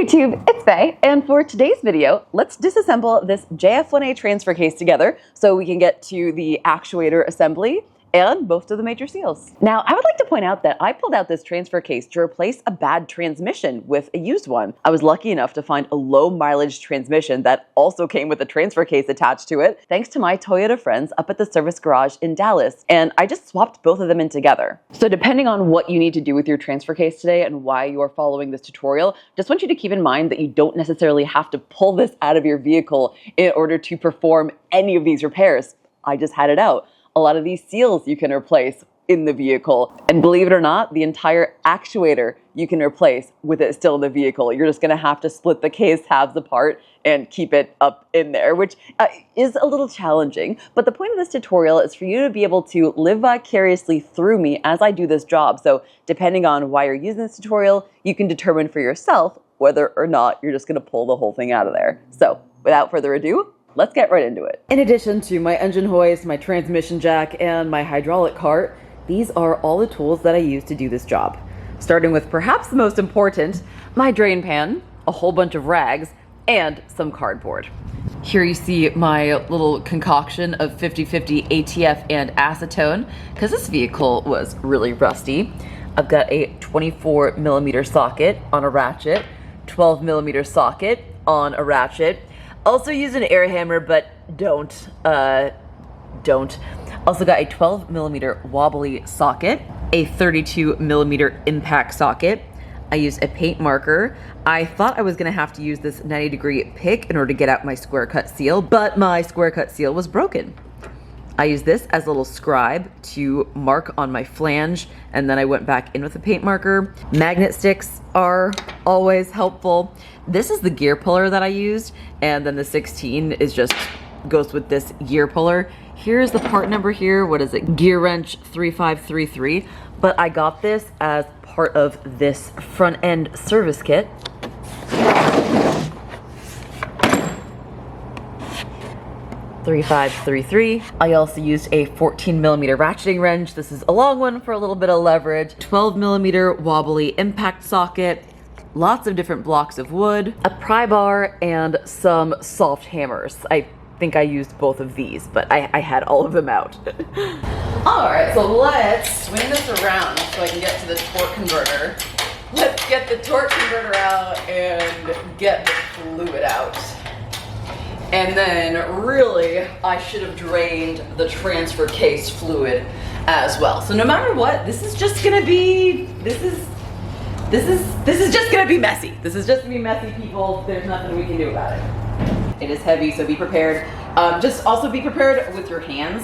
Hey YouTube, it's Faye, and for today's video, let's disassemble this JF1A transfer case together so we can get to the actuator assembly and most of the major seals. Now, I would like to point out that I pulled out this transfer case to replace a bad transmission with a used one. I was lucky enough to find a low mileage transmission that also came with a transfer case attached to it, thanks to my Toyota friends up at the service garage in Dallas, and I just swapped both of them in together. So depending on what you need to do with your transfer case today and why you're following this tutorial, just want you to keep in mind that you don't necessarily have to pull this out of your vehicle in order to perform any of these repairs. I just had it out. A lot of these seals you can replace in the vehicle. And believe it or not, the entire actuator you can replace with it still in the vehicle. You're just gonna have to split the case halves apart and keep it up in there, which is a little challenging. But the point of this tutorial is for you to be able to live vicariously through me as I do this job. So depending on why you're using this tutorial, you can determine for yourself whether or not you're just gonna pull the whole thing out of there. So without further ado, let's get right into it. In addition to my engine hoist, my transmission jack, and my hydraulic cart, these are all the tools that I use to do this job. Starting with perhaps the most important, my drain pan, a whole bunch of rags, and some cardboard. Here you see my little concoction of 50/50 ATF and acetone, because this vehicle was really rusty. I've got a 24mm socket on a ratchet, 12mm socket on a ratchet. Also use an air hammer, but don't. Also got a 12mm wobbly socket, a 32mm impact socket. I used a paint marker. I thought I was gonna have to use this 90-degree pick in order to get out my square cut seal, but my square cut seal was broken. I used this as a little scribe to mark on my flange, and then I went back in with a paint marker. Magnet sticks are always helpful. This is the gear puller that I used, and then the 16 is just goes with this gear puller. Here's the part number here. What is it? Gear wrench 3533. But I got this as part of this front end service kit. 3533. I also used a 14mm ratcheting wrench. This is a long one for a little bit of leverage. 12mm wobbly impact socket, lots of different blocks of wood, a pry bar, and some soft hammers. I think I used both of these, but I had all of them out. All right, so let's swing this around so I can get to the torque converter. Let's get the torque converter out and get the fluid out. And then really, I should have drained the transfer case fluid as well. So no matter what, this is just gonna be, this is just gonna be messy. This is just gonna be messy, people. There's nothing we can do about it. It is heavy, so be prepared. Just also be prepared with your hands.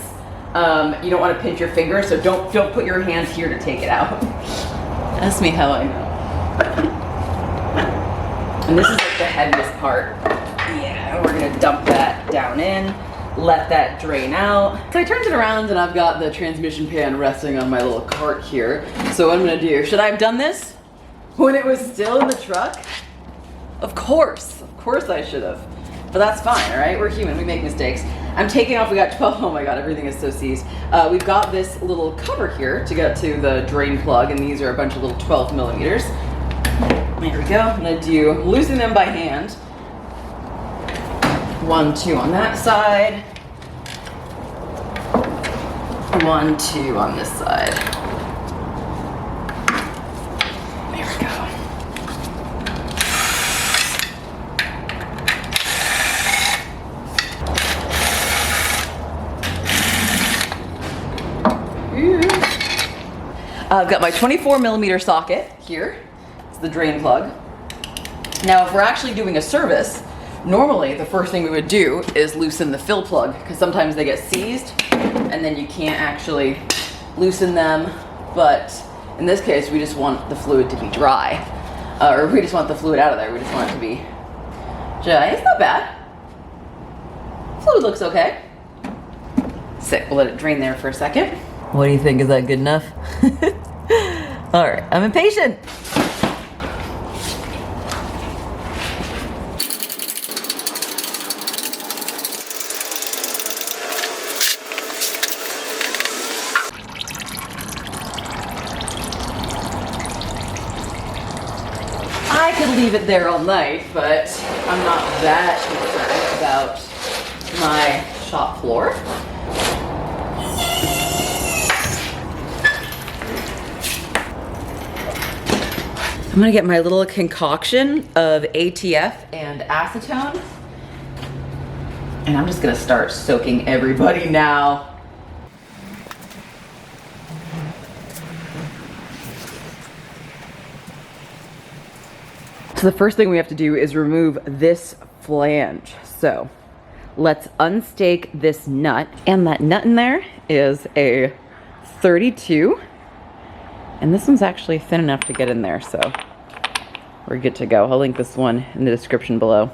You don't wanna pinch your fingers, so don't put your hands here to take it out. Ask me how I know. And this is like the heaviest part. Yeah, we're gonna dump that down in, let that drain out. So I turned it around and I've got the transmission pan resting on my little cart here. So what I'm gonna do, should I have done this when it was still in the truck? Of course I should have. But that's fine, all right? We're human, we make mistakes. I'm taking off, we got 12, oh my God, everything is so seized. We've got this little cover here to get to the drain plug, and these are a bunch of little 12mm. There we go, I'm gonna loosen them by hand. 1, 2 on that side. 1, 2 on this side. There we go. I've got my 24mm socket here. It's the drain plug. Now, if we're actually doing a service, normally the first thing we would do is loosen the fill plug, because sometimes they get seized and then you can't actually loosen them. But in this case, we just want the fluid to be dry. Or we just want the fluid out of there. We just want it to be dry. It's not bad. Fluid looks okay. Sick, we'll let it drain there for a second. What do you think? Is that good enough? All right, I'm impatient. I could leave leave it there all night, but I'm not that concerned about my shop floor. I'm gonna get my little concoction of ATF and acetone, and I'm just gonna start soaking everybody now. So the first thing we have to do is remove this flange. So let's unstake this nut, and that nut in there is a 32. And this one's actually thin enough to get in there, so we're good to go. I'll link this one in the description below.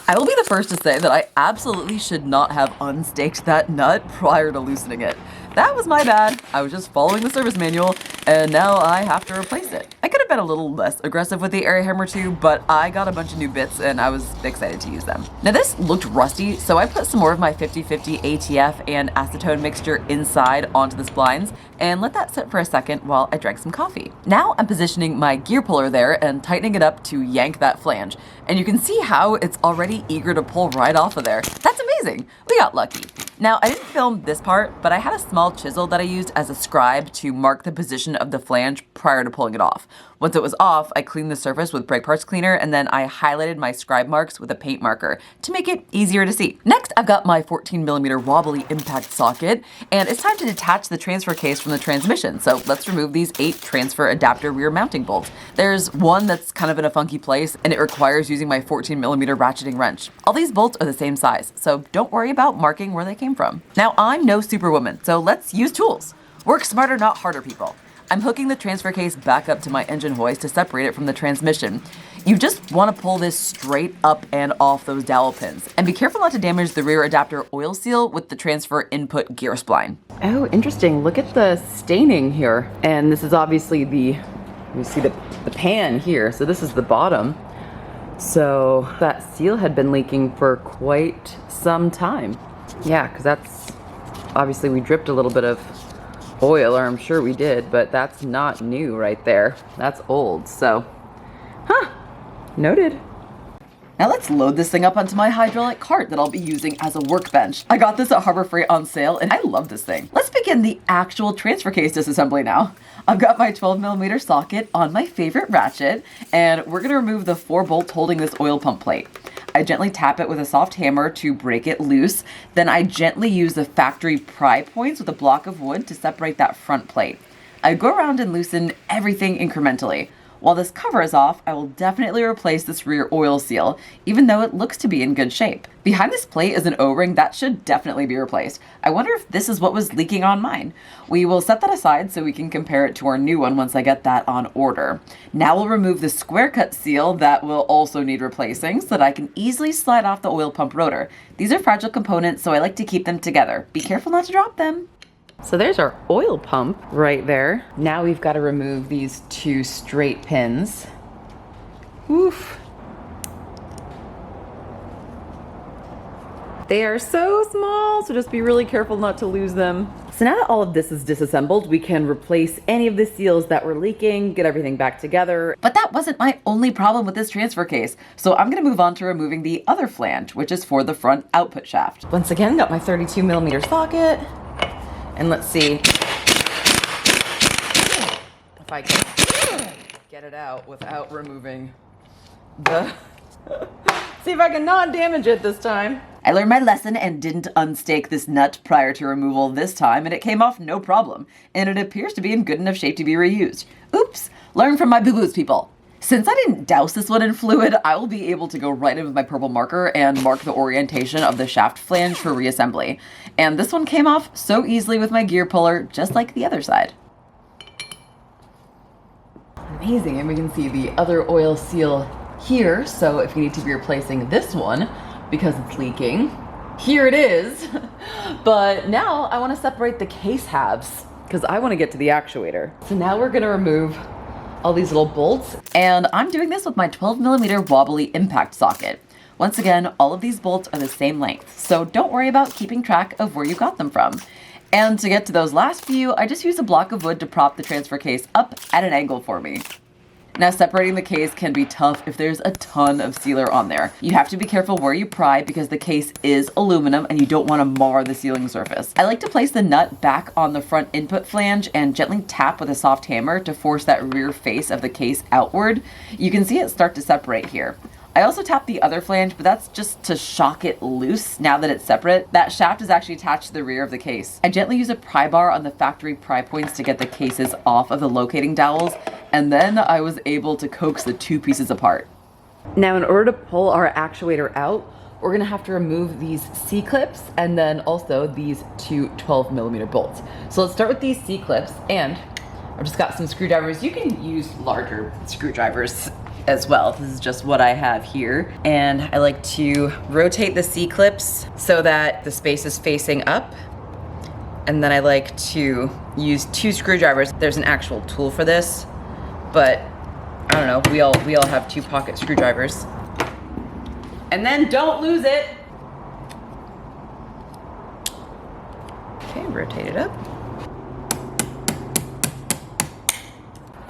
I will be the first to say that I absolutely should not have unstaked that nut prior to loosening it. That was my bad. I was just following the service manual, and now I have to replace it. I could have been a little less aggressive with the area hammer too, but I got a bunch of new bits and I was excited to use them. Now this looked rusty, so I put some more of my 50/50 ATF and acetone mixture inside onto the splines and let that sit for a second while I drank some coffee. Now I'm positioning my gear puller there and tightening it up to yank that flange. And you can see how it's already eager to pull right off of there. That's amazing. We got lucky. Now, I didn't film this part, but I had a small chisel that I used as a scribe to mark the position of the flange prior to pulling it off. Once it was off, I cleaned the surface with brake parts cleaner, and then I highlighted my scribe marks with a paint marker to make it easier to see. Next, I've got my 14mm wobbly impact socket, and it's time to detach the transfer case from the transmission. So let's remove these 8 transfer adapter rear mounting bolts. There's one that's kind of in a funky place, and it requires using my 14mm ratcheting wrench. All these bolts are the same size, so don't worry about marking where they came from. Now, I'm no superwoman, so let's use tools. Work smarter, not harder, people. I'm hooking the transfer case back up to my engine hoist to separate it from the transmission. You just want to pull this straight up and off those dowel pins. And be careful not to damage the rear adapter oil seal with the transfer input gear spline. Oh, interesting. Look at the staining here. And this is obviously you see the pan here. So this is the bottom. So that seal had been leaking for quite some time. Yeah, because that's obviously we dripped a little bit of oil, or I'm sure we did, but that's not new right there. That's old, so, noted. Now let's load this thing up onto my hydraulic cart that I'll be using as a workbench. I got this at Harbor Freight on sale, and I love this thing. Let's begin the actual transfer case disassembly now. I've got my 12mm socket on my favorite ratchet, and we're gonna remove the 4 bolts holding this oil pump plate. I gently tap it with a soft hammer to break it loose. Then I gently use the factory pry points with a block of wood to separate that front plate. I go around and loosen everything incrementally. While this cover is off, I will definitely replace this rear oil seal, even though it looks to be in good shape. Behind this plate is an O-ring that should definitely be replaced. I wonder if this is what was leaking on mine. We will set that aside so we can compare it to our new one once I get that on order. Now we'll remove the square cut seal that will also need replacing so that I can easily slide off the oil pump rotor. These are fragile components, so I like to keep them together. Be careful not to drop them. So there's our oil pump right there. Now we've got to remove these 2 straight pins. Oof. They are so small, so just be really careful not to lose them. So now that all of this is disassembled, we can replace any of the seals that were leaking, get everything back together. But that wasn't my only problem with this transfer case. So I'm gonna move on to removing the other flange, which is for the front output shaft. Once again, got my 32mm socket. And let's see if I can get it out without removing the... See if I can not damage it this time. I learned my lesson and didn't unstake this nut prior to removal this time, and it came off no problem. And it appears to be in good enough shape to be reused. Oops, learn from my boo-boos, people. Since I didn't douse this one in fluid, I will be able to go right in with my purple marker and mark the orientation of the shaft flange for reassembly. And this one came off so easily with my gear puller, just like the other side. Amazing, and we can see the other oil seal here, so if you need to be replacing this one because it's leaking, here it is. But now I want to separate the case halves because I want to get to the actuator. So now we're going to remove all these little bolts, and I'm doing this with my 12mm wobbly impact socket. Once again, all of these bolts are the same length, so don't worry about keeping track of where you got them from. And to get to those last few, I just used a block of wood to prop the transfer case up at an angle for me. Now, separating the case can be tough if there's a ton of sealer on there. You have to be careful where you pry because the case is aluminum and you don't want to mar the sealing surface. I like to place the nut back on the front input flange and gently tap with a soft hammer to force that rear face of the case outward. You can see it start to separate here. I also tap the other flange, but that's just to shock it loose now that it's separate. That shaft is actually attached to the rear of the case. I gently use a pry bar on the factory pry points to get the cases off of the locating dowels, and then I was able to coax the two pieces apart. Now, in order to pull our actuator out, we're gonna have to remove these C-clips and then also these two 12mm bolts. So let's start with these C-clips, and I've just got some screwdrivers. You can use larger screwdrivers as well. This is just what I have here. And I like to rotate the C-clips so that the space is facing up. And then I like to use two screwdrivers. There's an actual tool for this, but I don't know, we all have two pocket screwdrivers. And then don't lose it. Okay, rotate it up.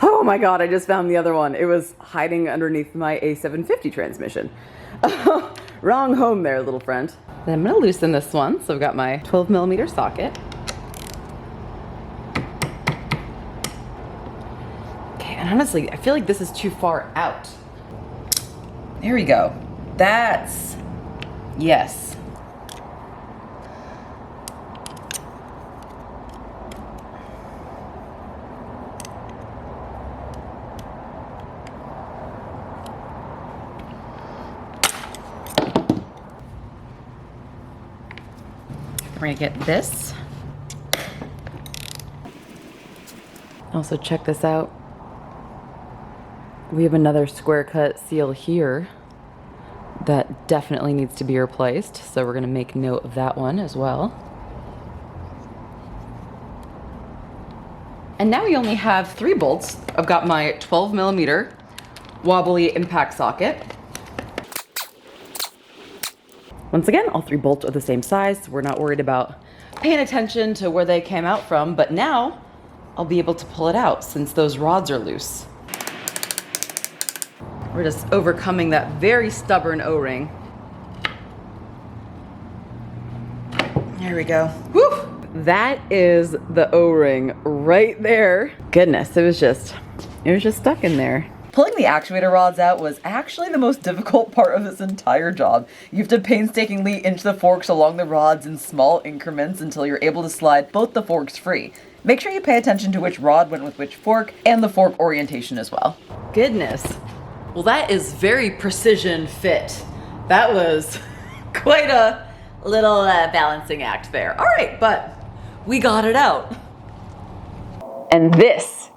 Oh my God, I just found the other one. It was hiding underneath my A750 transmission. Wrong home there, little friend. Then I'm gonna loosen this one. So I've got my 12mm socket. Okay, and honestly, I feel like this is too far out. There we go. That's, yes. We're gonna get this. Also, check this out. We have another square cut seal here that definitely needs to be replaced. So we're gonna make note of that one as well. And now we only have 3 bolts. I've got my 12mm wobbly impact socket. Once again, all 3 bolts are the same size. So we're not worried about paying attention to where they came out from, but now I'll be able to pull it out since those rods are loose. We're just overcoming that very stubborn O-ring. There we go. Woo! That is the O-ring right there. Goodness, it was just stuck in there. Pulling the actuator rods out was actually the most difficult part of this entire job. You have to painstakingly inch the forks along the rods in small increments until you're able to slide both the forks free. Make sure you pay attention to which rod went with which fork and the fork orientation as well. Goodness. Well, that is very precision fit. That was quite a little balancing act there. All right, but we got it out. And this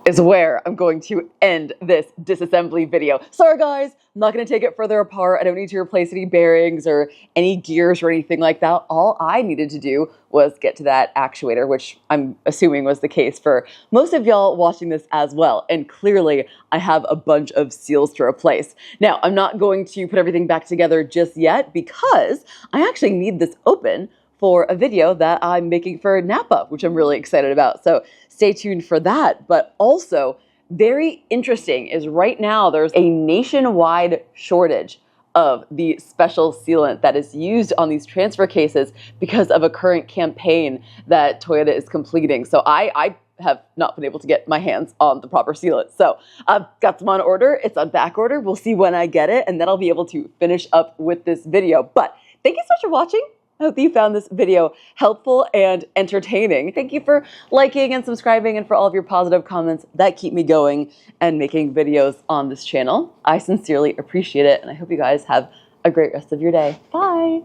is where I'm going to end this disassembly video. Sorry guys, I'm not gonna take it further apart. I don't need to replace any bearings or any gears or anything like that. All I needed to do was get to that actuator, which I'm assuming was the case for most of y'all watching this as well. And clearly I have a bunch of seals to replace. Now, I'm not going to put everything back together just yet because I actually need this open for a video that I'm making for Napa, which I'm really excited about. So stay tuned for that. But also, very interesting is right now there's a nationwide shortage of the special sealant that is used on these transfer cases because of a current campaign that Toyota is completing. So I have not been able to get my hands on the proper sealant. So I've got some on order. It's on back order. We'll see when I get it, and then I'll be able to finish up with this video. But thank you so much for watching. I hope you found this video helpful and entertaining. Thank you for liking and subscribing and for all of your positive comments that keep me going and making videos on this channel. I sincerely appreciate it, and I hope you guys have a great rest of your day. Bye.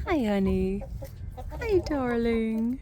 Hi, honey. Hi, darling.